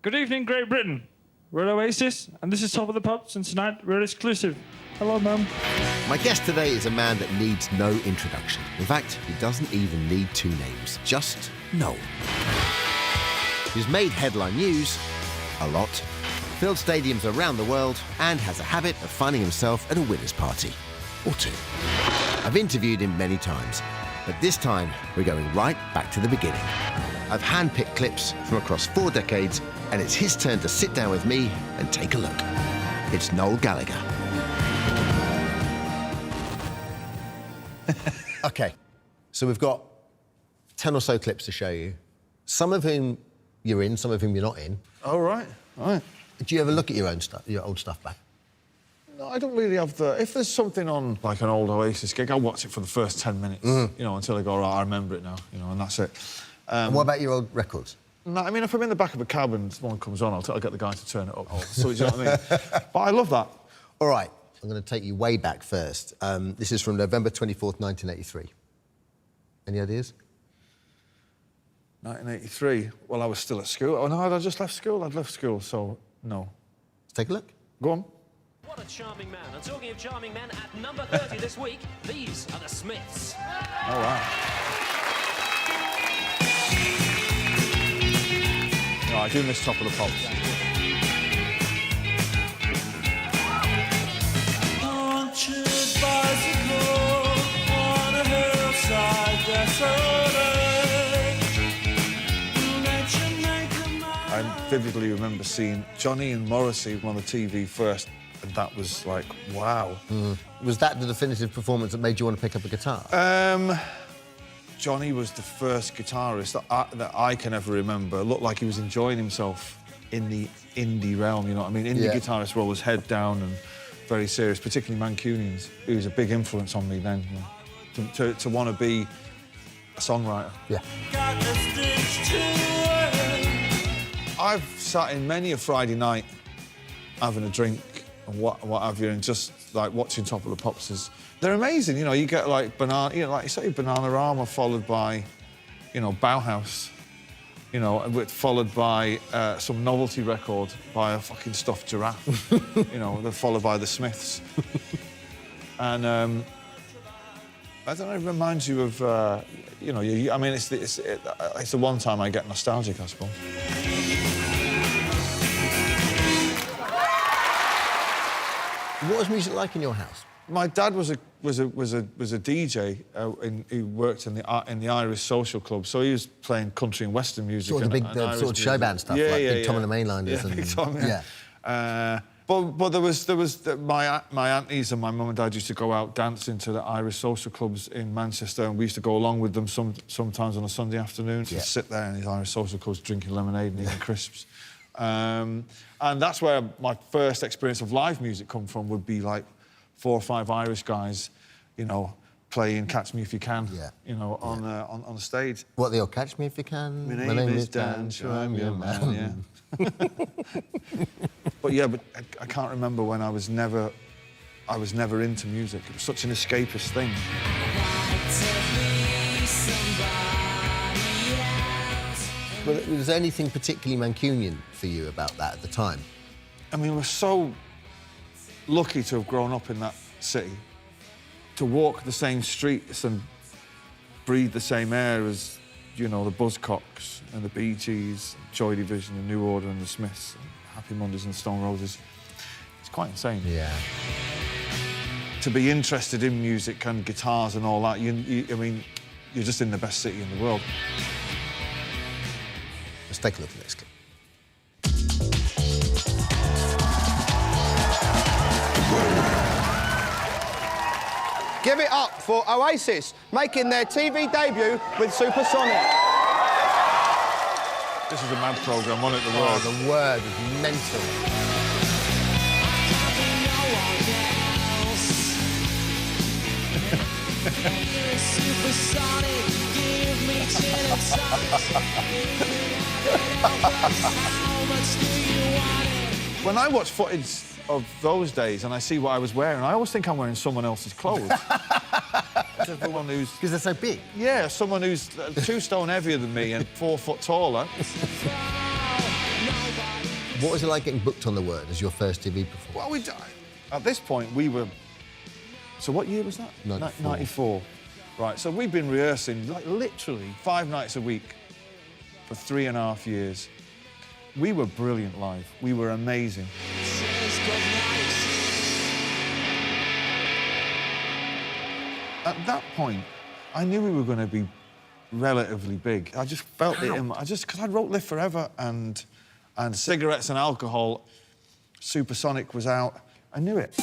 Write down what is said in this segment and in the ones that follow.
Good evening, Great Britain. We're Oasis, and this is Top of the Pops, and tonight we're exclusive. Hello, Mum. My guest today is a man that needs no introduction. In fact, he doesn't even need two names, just Noel. He's made headline news a lot, filled stadiums around the world, and has a habit of finding himself at a winner's party or two. I've interviewed him many times, but this time we're going right back to the beginning. I've handpicked clips from across 4 decades, and it's his turn to sit down with me and take a look. It's Noel Gallagher. OK, so we've got 10 or so clips to show you, some of whom you're in, some of whom you're not in. Oh, right. Do you ever look at your own stuff, your old stuff back? No, I don't really have the... If there's something on, like an old Oasis gig, I'll watch it for the first 10 minutes, you know, until I go, right, I remember it now, you know, and that's it. And what about your old records? No, I mean, if I'm in the back of a cab and one comes on, I'll get the guy to turn it up. So, do you know what I mean? But I love that. All right, I'm going to take you way back first. This is from November 24th, 1983. Any ideas? 1983? Well, I was still at school. Oh, no, I just left school. I'd left school, so no. Let's take a look. Go on. What a charming man. And talking of charming men, at number 30 this week, these are the Smiths. Oh, wow. No, I do miss Top of the Pops. I vividly remember seeing Johnny and Morrissey on the TV first, and that was like, wow. Was that the definitive performance that made you want to pick up a guitar? Johnny was the first guitarist that I can ever remember. Looked like he was enjoying himself in the indie realm, you know what I mean? Indie guitarists were always head down and very serious, particularly Mancunians. He was a big influence on me then, you know, to want to be a songwriter. Yeah. I've sat in many a Friday night having a drink and what have you, and just like watching Top of the Pops. They're amazing, you know. You get like banana, you know, like you say, Bananarama followed by, you know, Bauhaus, you know, followed by some novelty record by a fucking stuffed giraffe, you know. They're followed by the Smiths, and I don't know. It reminds you of, you know, I mean, it's the one time I get nostalgic, I suppose. What was music like in your house? My dad was a DJ. He worked in the Irish Social Club, so he was playing country and western music. Sort of the big sort of show band stuff, like Big Tom and the Mainlanders. Yeah, and Big Tom, yeah. But there was my aunties and my mum and dad used to go out dancing to the Irish social clubs in Manchester, and we used to go along with them sometimes on a Sunday afternoon. Yeah. Sit there in these Irish social clubs drinking lemonade and eating crisps. And that's where my first experience of live music come from, would be like 4 or 5 Irish guys, you know, playing Catch Me If You Can, you know, on the stage. What, the old Catch Me If You Can? My name is Dan, sure I'm your man, yeah. But I can't remember when I was never into music. It was such an escapist thing. Was there anything particularly Mancunian for you about that at the time? I mean, we're so lucky to have grown up in that city, to walk the same streets and breathe the same air as, you know, the Buzzcocks and the Bee Gees, Joy Division, the New Order and the Smiths, and Happy Mondays and Stone Roses. It's quite insane. Yeah. To be interested in music and guitars and all that, I mean, you're just in the best city in the world. Let's take a look at this clip. Give it up for Oasis, making their TV debut with Supersonic. This is a mad programme, wasn't it, The Word? Oh, The Word is mental. When I watch footage of those days and I see what I was wearing, I always think I'm wearing someone else's clothes. Someone who's... Because they're so big? Yeah, someone who's 2 stone heavier than me and 4 foot taller. What was it like getting booked on The Word as your first TV performance? Well, at this point, we were... So what year was that? 94. 94. Right, so we've been rehearsing, like, literally 5 nights a week for 3.5 years. We were brilliant live. We were amazing. At that point, I knew we were going to be relatively big. I just felt it in my... Because I wrote Live Forever and Cigarettes and Alcohol. Supersonic was out. I knew it.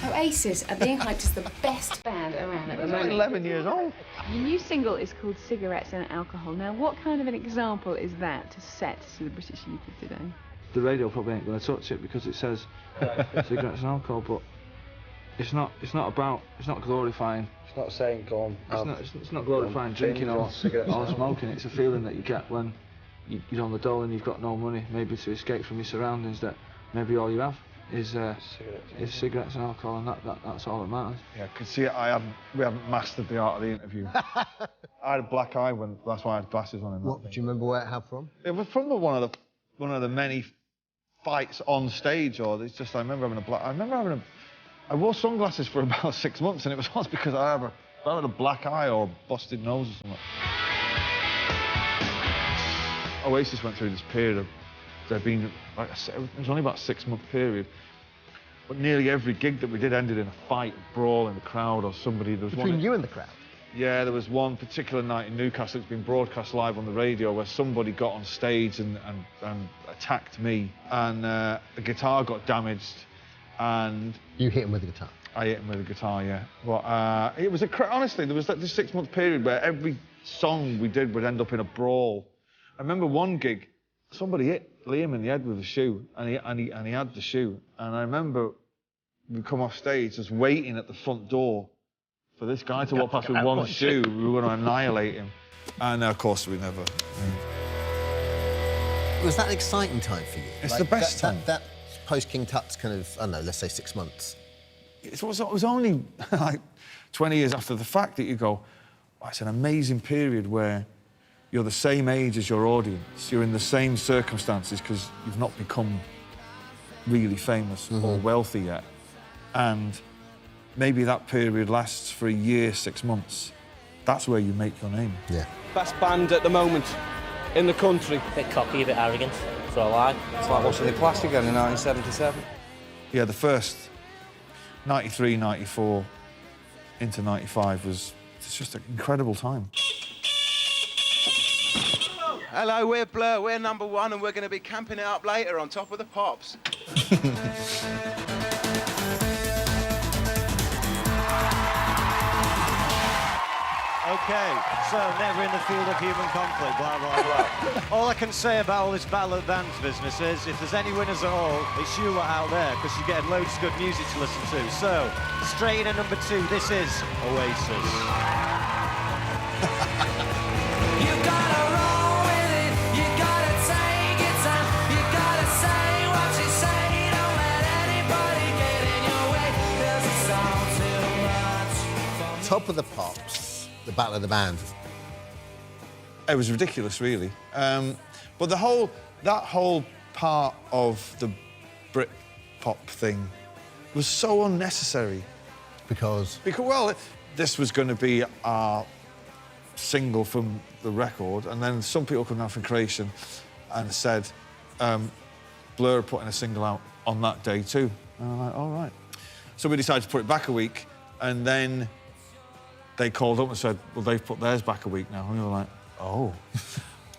Oasis are being hyped as the best band around at the moment. 11 years old. Your new single is called Cigarettes and Alcohol. Now, what kind of an example is that to set to the British youth of today? The radio probably ain't going to touch it because it says cigarettes and alcohol, but it's not glorifying. It's not saying go on. It's not glorifying drinking or smoking. It's a feeling that you get when you're on the dole and you've got no money, maybe to escape from your surroundings, that maybe all you have is cigarettes and alcohol, and that's all that matters. Yeah, I can see it. We haven't mastered the art of the interview. I had a black eye that's why I had glasses on. What, do you remember where it had from? It was from one of the many fights on stage, or it's just I remember having I wore sunglasses for about 6 months, and it was almost because I had a black eye or a busted nose or something. Oasis went through this period of there being, like I said, it was only about a 6-month period, but nearly every gig that we did ended in a fight, a brawl in the crowd, or somebody. There was Between you and the crowd? Yeah, there was one particular night in Newcastle. It's been broadcast live on the radio where somebody got on stage and attacked me, and the guitar got damaged, and you hit him with the guitar? I hit him with the guitar, yeah. But it was honestly, there was like this 6-month period where every song we did would end up in a brawl. I remember one gig, somebody hit Liam in the head with a shoe, and he had the shoe. And I remember we come off stage just waiting at the front door for this guy to walk past with one shoe. We were going to annihilate him. And of course we never. Was that an exciting time for you? It's the best time. That post King Tut's kind of, I don't know, let's say 6 months. It was only like 20 years after the fact that you go, oh, it's an amazing period where you're the same age as your audience, you're in the same circumstances because you've not become really famous or wealthy yet. And maybe that period lasts for a year, 6 months. That's where you make your name. Yeah. Best band at the moment in the country. A bit cocky, a bit arrogant, that's all I. It's like watching the Clash again in 1977. Yeah, the first 93, 94 into 95 it's just an incredible time. Hello, we're Blur, we're #1, and we're going to be camping it up later on top of the Pops. OK, so never in the field of human conflict, blah, blah, blah. All I can say about all this Battle of the Bands business is, if there's any winners at all, it's you lot out there, because you're getting loads of good music to listen to. So, straight in at number 2, this is Oasis. Top of the Pops, the Battle of the Bands. It was ridiculous, really. But that whole part of the Brit pop thing was so unnecessary. Because? Because, well, this was going to be our single from the record, and then some people come down from creation and said, Blur are putting a single out on that day too. And I'm like, all right. So we decided to put it back a week, and then they called up and said, well, they've put theirs back a week now. And we were like, oh.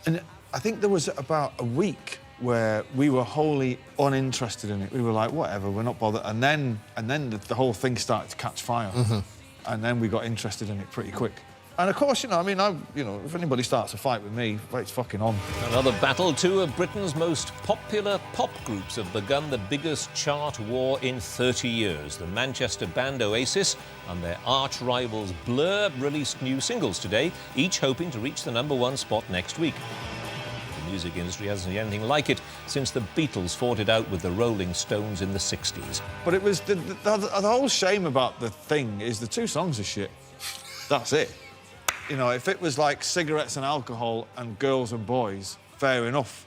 And I think there was about a week where we were wholly uninterested in it. We were like, whatever, we're not bothered. And then the whole thing started to catch fire. And then we got interested in it pretty quick. And of course, if anybody starts a fight with me, well, it's fucking on. Another battle. 2 of Britain's most popular pop groups have begun the biggest chart war in 30 years. The Manchester band Oasis and their arch rivals Blur released new singles today, each hoping to reach the #1 spot next week. The music industry hasn't seen anything like it since the Beatles fought it out with the Rolling Stones in the 60s. But it was the whole shame about the thing is the 2 songs are shit. That's it. You know, if it was like Cigarettes and Alcohol and Girls and Boys, fair enough.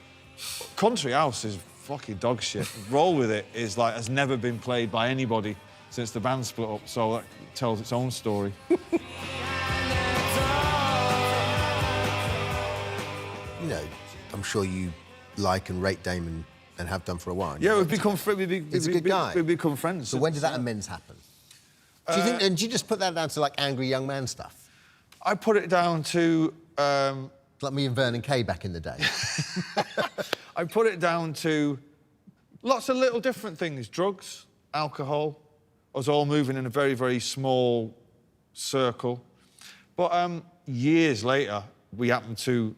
Country House is fucking dog shit. Roll With It is like has never been played by anybody since the band split up, so that tells its own story. You know, I'm sure you like and rate Damon and have done for a while. Yeah, we've become He's a good guy. We've become friends. So when did that amends happen? Do you think? And do you just put that down to like angry young man stuff? I put it down to. Like me and Vernon Kay back in the day. I put it down to lots of little different things: drugs, alcohol. Us all moving in a very, very small circle. But years later, we happened to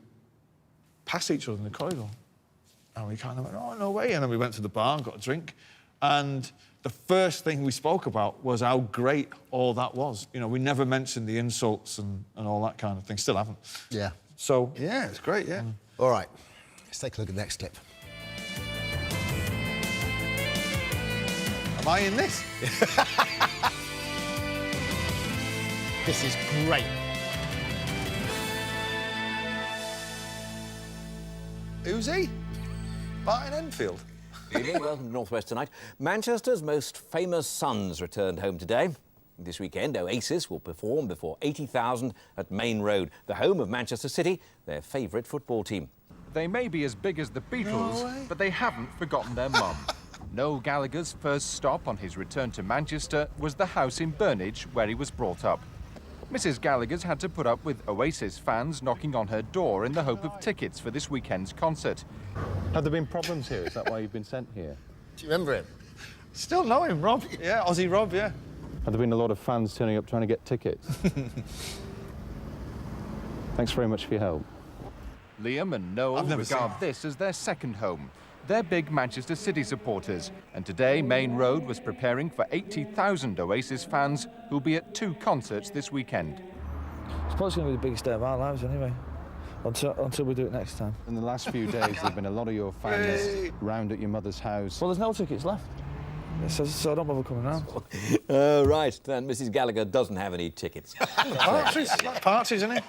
pass each other in the corridor. And we kind of went, oh, no way. And then we went to the bar and got a drink. And the first thing we spoke about was how great all that was. You know, we never mentioned the insults and all that kind of thing. Still haven't. Yeah. So, yeah, it's great, yeah. All right, let's take a look at the next clip. Am I in this? This is great. Who's he? Martin Enfield. Evening, welcome to Northwest Tonight. Manchester's most famous sons returned home today. This weekend, Oasis will perform before 80,000 at Maine Road, the home of Manchester City, their favourite football team. They may be as big as the Beatles, but they haven't forgotten their mum. Noel Gallagher's first stop on his return to Manchester was the house in Burnage, where he was brought up. Mrs. Gallagher's had to put up with Oasis fans knocking on her door in the hope of tickets for this weekend's concert. Have there been problems here? Is that why you've been sent here? Do you remember him? Still know him, Rob. Yeah, Aussie Rob, yeah. Have there been a lot of fans turning up trying to get tickets? Thanks very much for your help. Liam and Noel regard this as their second home. They're big Manchester City supporters, and today Maine Road was preparing for 80,000 Oasis fans who'll be at 2 concerts this weekend. It's probably going to be the biggest day of our lives anyway, until we do it next time. In the last few days, there've been a lot of your fans round at your mother's house. Well, there's no tickets left, so don't bother coming round. Right, then Mrs. Gallagher doesn't have any tickets. Parties, like parties, isn't it?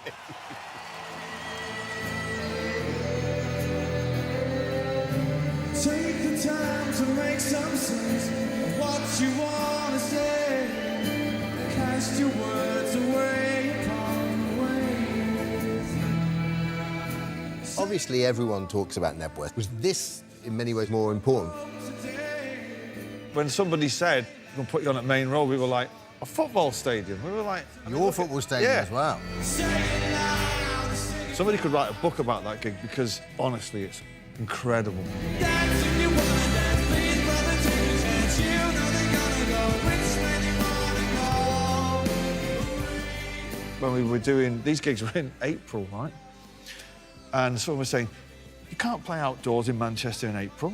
Take the time to make some sense of what you want to say. Cast your words away upon the waves. Obviously, everyone talks about Nebworth. Was this, in many ways, more important? When somebody said, we're going to put you on at Maine Road, we were like, a football stadium. We were like... Your football stadium as well. Somebody could write a book about that gig because, honestly, it's incredible. When we were doing... These gigs were in April, right? And someone was saying, you can't play outdoors in Manchester in April.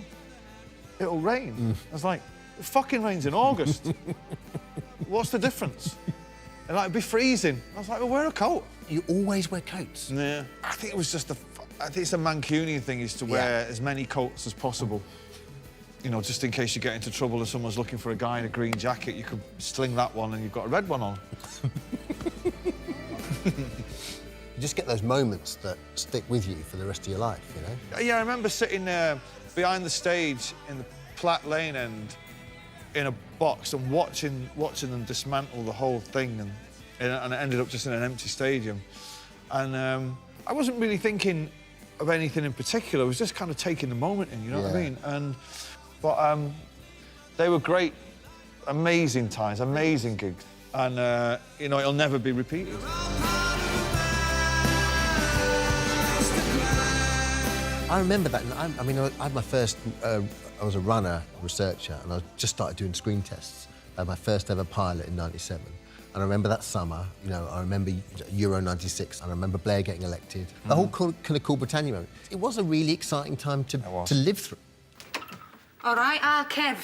It'll rain. I was like, it fucking rains in August. What's the difference? And like, it'd be freezing. I was like, well, wear a coat. You always wear coats? Yeah. I think it was just I think it's a Mancunian thing is to wear as many coats as possible. You know, just in case you get into trouble and someone's looking for a guy in a green jacket, you could sling that one and you've got a red one on. You just get those moments that stick with you for the rest of your life, you know? Yeah, I remember sitting behind the stage in the Platt Lane end in a box and watching them dismantle the whole thing, and it ended up just in an empty stadium. And I wasn't really thinking of anything in particular. I was just kind of taking the moment in, you know what I mean? But they were great, amazing times, amazing gigs, and you know, it'll never be repeated. I remember that. I mean, I had my first... I was a runner, researcher, and I just started doing screen tests. I had my first ever pilot in '97. And I remember that summer, you know, I remember Euro 96, and I remember Blair getting elected. The whole kind of Cool Britannia moment. It was a really exciting time to live through. All right, Kev.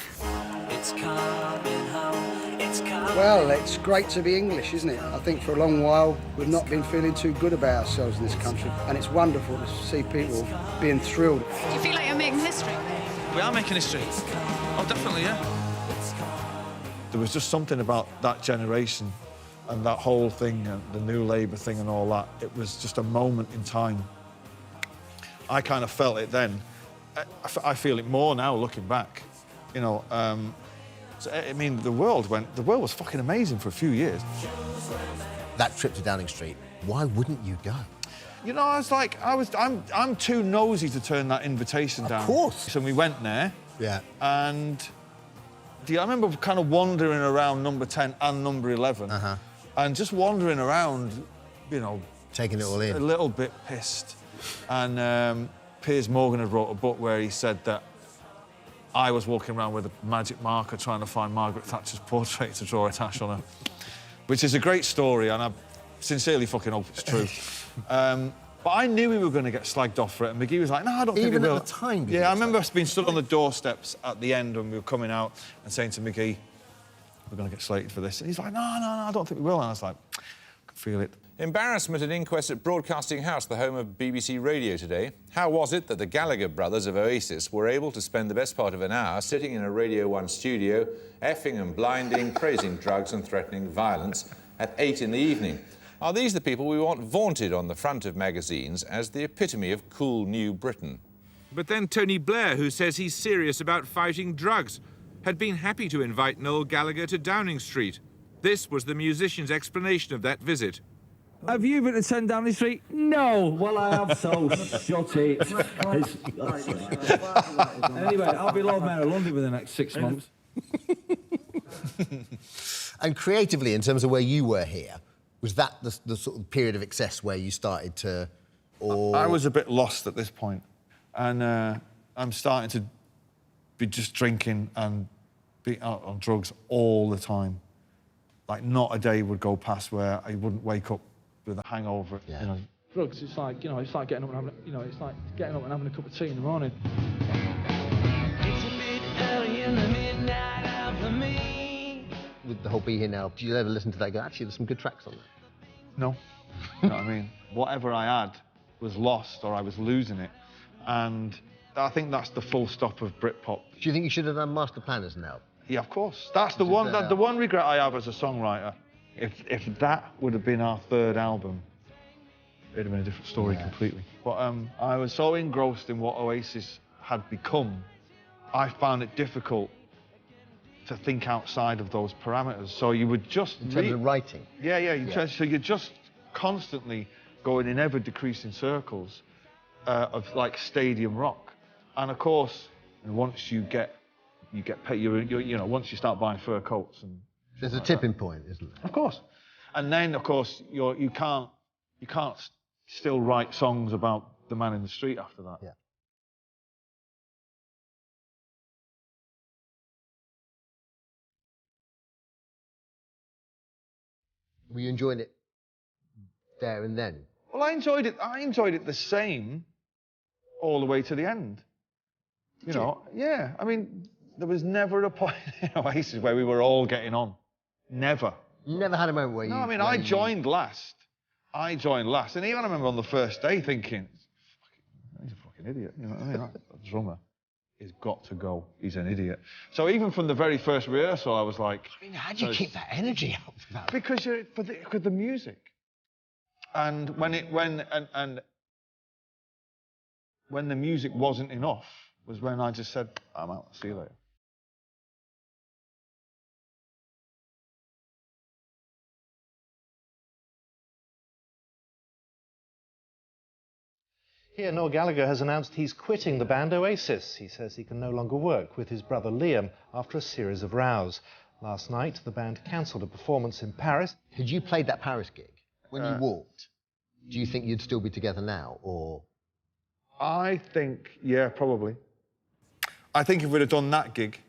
It's coming home, it's coming. Well, it's great to be English, isn't it? I think for a long while we've not been feeling too good about ourselves in this country, and it's wonderful to see people being thrilled. Do you feel like you're making history? We are making history. Oh, definitely, yeah. There was just something about that generation and that whole thing, and the New Labour thing and all that. It was just a moment in time. I kind of felt it then, I feel it more now looking back, you know. So, I mean, the world was fucking amazing for a few years. That trip to Downing Street, why wouldn't you go? You know, I'm too nosy to turn that invitation down. Of course. So we went there. Yeah. And I remember kind of wandering around number 10 and number 11. And just wandering around, you know... Taking it all in. A little bit pissed. And Piers Morgan had wrote a book where he said that I was walking around with a magic marker trying to find Margaret Thatcher's portrait to draw a tash on her. Which is a great story, and I sincerely fucking hope it's true. But I knew we were going to get slagged off for it, and McGee was like, no, I don't think we will. Even at the time? Yeah, I remember us being stood on the doorsteps at the end when we were coming out and saying to McGee, we're going to get slated for this. And he's like, no, I don't think we will. And I was like, I can feel it. Embarrassment at inquest at Broadcasting House, the home of BBC Radio today. How was it that the Gallagher brothers of Oasis were able to spend the best part of an hour sitting in a Radio 1 studio, effing and blinding, praising drugs and threatening violence at 8 in the evening? Are these the people we want vaunted on the front of magazines as the epitome of cool new Britain? But then Tony Blair, who says he's serious about fighting drugs, had been happy to invite Noel Gallagher to Downing Street. This was the musician's explanation of that visit. Have you been to 10 Downing Street? No. Well, I have, so shut it. Anyway, I'll be Lord Mayor of London within the next 6 months. And creatively, in terms of where you were here, was that the sort of period of excess where you started to... Or... I was a bit lost at this point, and I'm starting to be just drinking and be out on drugs all the time. Like, not a day would go past where I wouldn't wake up with a hangover, you know. Drugs, it's like, you know, it's like getting up and having, you know, it's like getting up and having a cup of tea in the morning. It's a bit early in the midnight hour for me. With the whole Be Here Now, do you ever listen to that and go, actually, there's some good tracks on there? No. You know what I mean? Whatever I had was lost, or I was losing it. And I think that's the full stop of Britpop. Do you think you should have done Master Planners now? Yeah, of course. That's the one, the one regret I have as a songwriter. If that would have been our third album, it'd have been a different story completely. But I was so engrossed in what Oasis had become, I found it difficult to think outside of those parameters. So you would just... In terms of writing? Yeah. So you're just constantly going in ever-decreasing circles of, like, stadium rock. And, of course, once you get paid, you know, once you start buying fur coats and... There's a tipping point, isn't there? Of course. And then, of course, you can't still write songs about the man in the street after that. Yeah. Were you enjoying it there and then? Well, I enjoyed it the same all the way to the end. You know, yeah. I mean, there was never a point in Oasis where we were all getting on. Never. You never had a moment where you... No, I mean, I joined last. And even I remember on the first day thinking, he's a fucking idiot. You know what I mean? That drummer has got to go. He's an idiot. So even from the very first rehearsal, I was like... I mean, how do you keep that energy up? Because for the music. And when the music wasn't enough was when I just said, I'm out, see you later. Here, Noel Gallagher has announced he's quitting the band Oasis. He says he can no longer work with his brother Liam after a series of rows. Last night, the band cancelled a performance in Paris. Had you played that Paris gig, when you walked, do you think you'd still be together now, or...? I think, yeah, probably. I think if we'd have done that gig,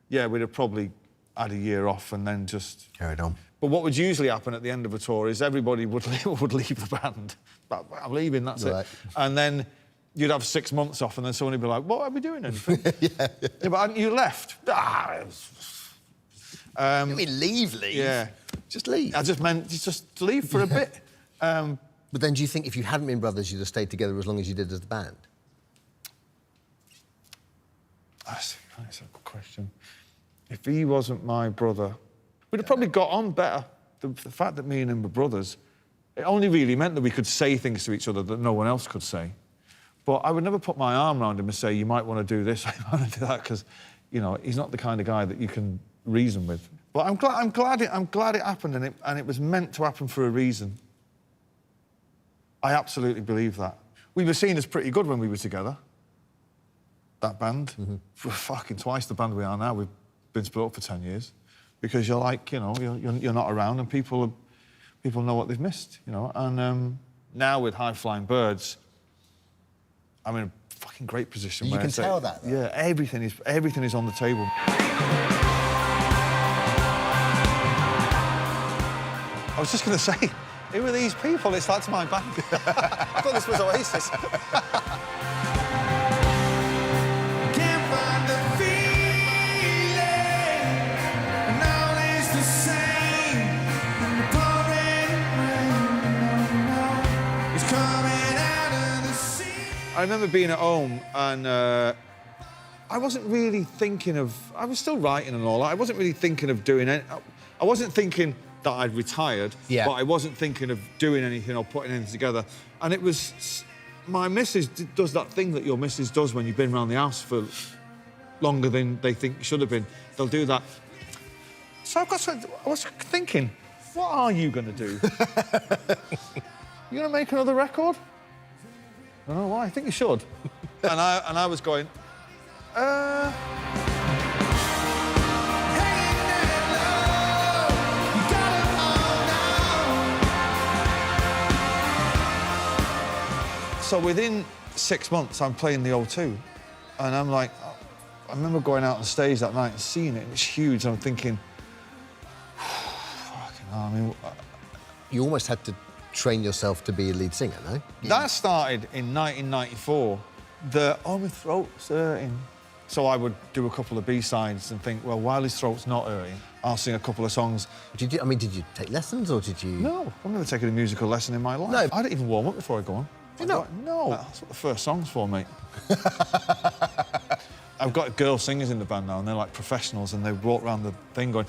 yeah, we'd have probably had a year off and then just... Carried on. But what would usually happen at the end of a tour is everybody would leave the band. I'm leaving, that's it. And then you'd have 6 months off and then someone would be like, what, are we doing anything? Yeah, but you left. You mean leave? Yeah. Just leave. I just meant just leave for a bit. But then do you think if you hadn't been brothers, you'd have stayed together as long as you did as the band? That's a good question. If he wasn't my brother, we'd have probably got on better. The fact that me and him were brothers, it only really meant that we could say things to each other that no one else could say. But I would never put my arm around him and say, you might want to do this, I might want to do that, because, you know, he's not the kind of guy that you can reason with. But I'm glad it happened, and it was meant to happen for a reason. I absolutely believe that. We were seen as pretty good when we were together, that band. We're fucking twice the band we are now. We've been split up for 10 years. Because you're like, you know, you're not around, and people know what they've missed, you know. And now with High Flying Birds, I'm in a fucking great position. You can tell that, though. Yeah, everything is on the table. I was just going to say, who are these people? It's like my band. I thought this was Oasis. I remember being at home and I wasn't really thinking of... I was still writing and all that. I wasn't really thinking of doing it. I wasn't thinking that I'd retired, but I wasn't thinking of doing anything or putting anything together. And it was... My missus does that thing that your missus does when you've been around the house for longer than they think you should have been. They'll do that. So I was thinking, what are you going to do? You going to make another record? I don't know why, I think you should. and I was going, So within 6 months, I'm playing the O2, and I'm like, I remember going out on stage that night and seeing it, and it's huge, and I'm thinking, fucking hell, I mean... You almost had to train yourself to be a lead singer, no? That started in 1994. Oh, my throat's hurting. So I would do a couple of B-sides and think, well, while his throat's not hurting, I'll sing a couple of songs. Did you take lessons, or did you...? No, I've never taken a musical lesson in my life. No. I don't even warm up before I go on. You know? No, that's what the first song's for, mate. I've got girl singers in the band now, and they're like professionals, and they walk around the thing going...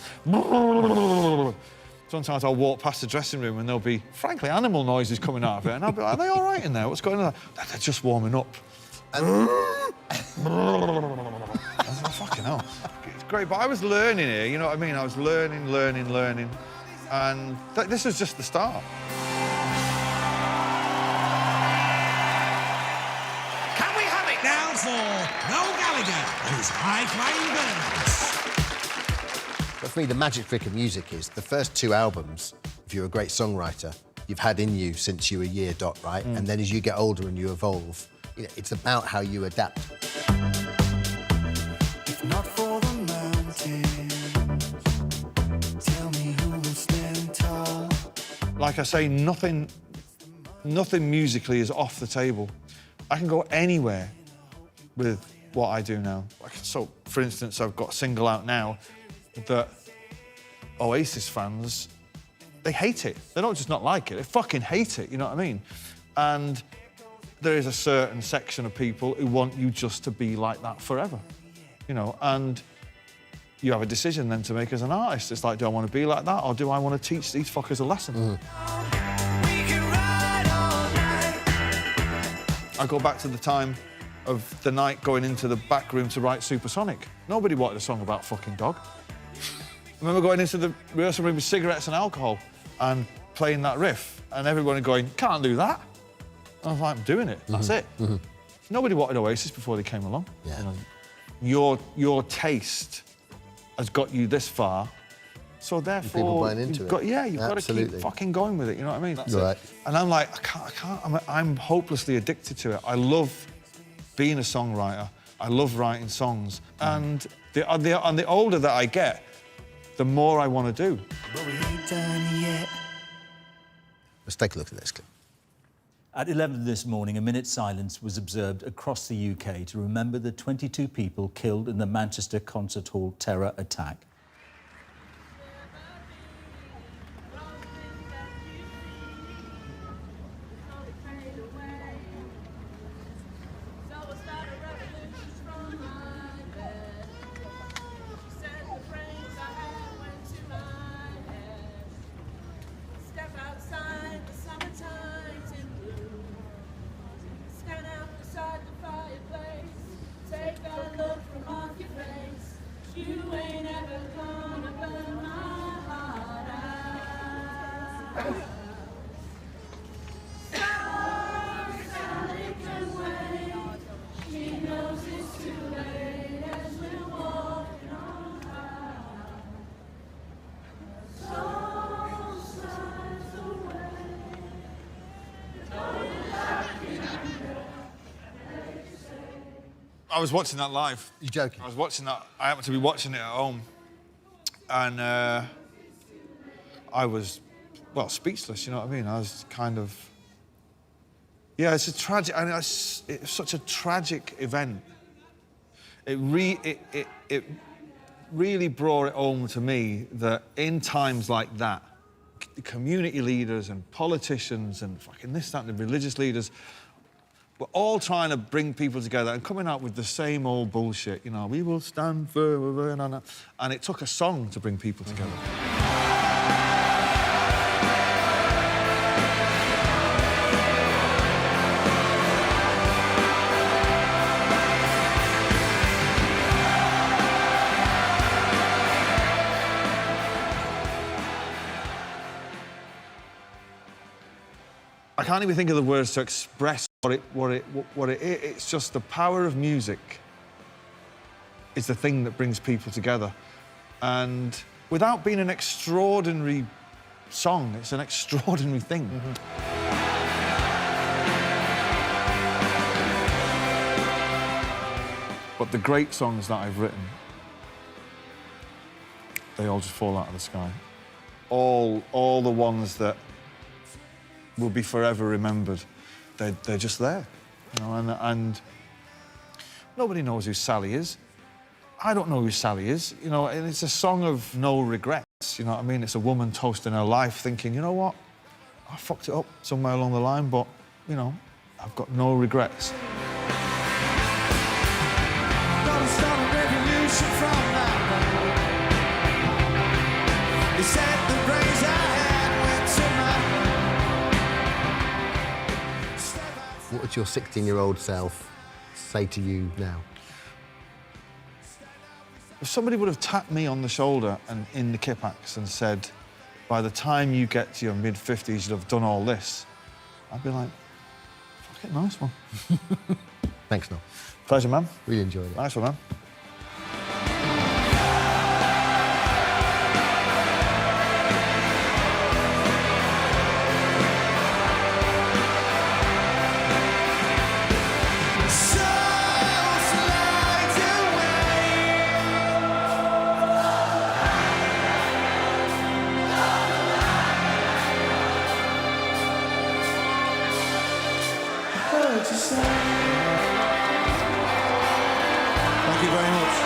Sometimes I'll walk past the dressing room and there'll be, frankly, animal noises coming out of it, and I'll be like, are they all right in there? What's going on? They're just warming up. Fucking hell. It's great, but I was learning here, you know what I mean? I was learning, and this was just the start. Can we have it now for Noel Gallagher and his High Flying Birds? But for me, the magic trick of music is the first 2 albums, if you're a great songwriter, you've had in you since you were year dot, right? And then as you get older and you evolve, you know, it's about how you adapt. If not for the mountain, tell me who will stand tall. Like I say, nothing musically is off the table. I can go anywhere with what I do now. So, for instance, I've got a single out now that Oasis fans, they hate it. They don't just not like it, they fucking hate it, you know what I mean? And there is a certain section of people who want you just to be like that forever, you know, and you have a decision then to make as an artist. It's like, do I want to be like that, or do I want to teach these fuckers a lesson? I go back to the time of the night going into the back room to write Supersonic. Nobody wanted a song about fucking dog. I remember going into the rehearsal room with cigarettes and alcohol and playing that riff, and everyone going, can't do that. And I was like, I'm doing it, that's it. Nobody wanted Oasis before they came along. Yeah. You know, your taste has got you this far, so therefore... People buying into it. You've got to keep fucking going with it, you know what I mean? That's right. And I'm like, I can't, I'm hopelessly addicted to it. I love being a songwriter. I love writing songs. And the older that I get, the more I want to do. But we ain't done yet. Let's take a look at this clip. At 11 this morning, a minute's silence was observed across the UK to remember the 22 people killed in the Manchester Concert Hall terror attack. I was watching that live. You're joking? I was watching that. I happened to be watching it at home. And I was, well, speechless, you know what I mean? I was kind of... Yeah, it's a tragic... I mean, it's such a tragic event. It really brought it home to me that in times like that, community leaders and politicians and fucking this, that, and the religious leaders were all trying to bring people together and coming out with the same old bullshit, you know, we will stand for... And it took a song to bring people together. I can't even think of the words to express what it is. It's just the power of music is the thing that brings people together. And without being an extraordinary song, it's an extraordinary thing. But the great songs that I've written, they all just fall out of the sky. All the ones that will be forever remembered. They're just there, you know, and nobody knows who Sally is. I don't know who Sally is, you know, and it's a song of no regrets, you know what I mean? It's a woman toasting her life thinking, you know what, I fucked it up somewhere along the line, but, you know, I've got no regrets. Gonna start a revolution from that night. They said the brains I had went to my... What would your 16-year-old self say to you now? If somebody would have tapped me on the shoulder and in the Kippax and said, by the time you get to your mid-50s, you'll have done all this, I'd be like, fucking nice one. Thanks, Noel. Pleasure, man. Really enjoyed it. Nice one, man. Thank you very much.